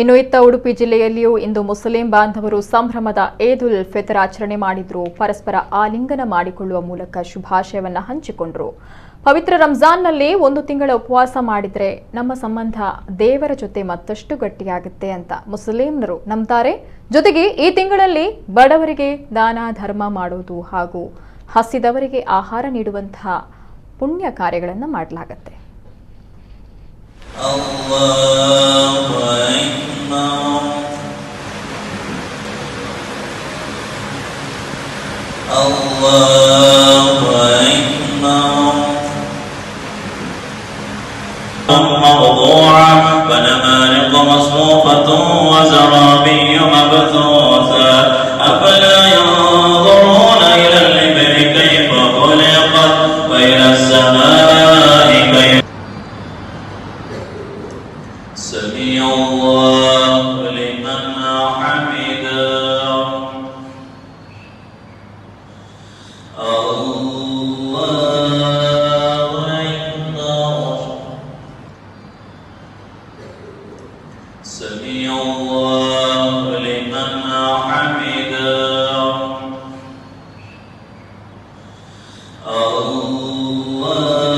ಇನ್ನು ಇತ್ತ ಉಡುಪಿ ಜಿಲ್ಲೆಯಲ್ಲಿಯೂ ಇಂದು ಮುಸ್ಲಿಂ ಬಾಂಧವರು ಸಂಭ್ರಮದ ಈದ್ ಉಲ್ ಫಿತರ್ ಆಚರಣೆ ಮಾಡಿದ್ರು. ಪರಸ್ಪರ ಆಲಿಂಗನ ಮಾಡಿಕೊಳ್ಳುವ ಮೂಲಕ ಶುಭಾಶಯವನ್ನ ಹಂಚಿಕೊಂಡರು. ಪವಿತ್ರ ರಂಜಾನ್ನಲ್ಲಿ 1 ತಿಂಗಳ ಉಪವಾಸ ಮಾಡಿದ್ರೆ ನಮ್ಮ ಸಂಬಂಧ ದೇವರ ಜೊತೆ ಮತ್ತಷ್ಟು ಗಟ್ಟಿಯಾಗುತ್ತೆ ಅಂತ ಮುಸ್ಲಿಮರು ನಂಬ್ತಾರೆ. ಜೊತೆಗೆ ಈ ತಿಂಗಳಲ್ಲಿ ಬಡವರಿಗೆ ದಾನ ಧರ್ಮ ಮಾಡೋದು ಹಾಗೂ ಹಸಿದವರಿಗೆ ಆಹಾರ ನೀಡುವಂತಹ ಪುಣ್ಯ ಕಾರ್ಯಗಳನ್ನು ಮಾಡಲಾಗುತ್ತೆ. موضوعا ونمارق مصفوفة وزرابي مبثوثا أفلا ينظرون إلى الإبل كيف خلقت وإلى السماء كيف سمع الله لمن حمده سمع الله لمن حمده الله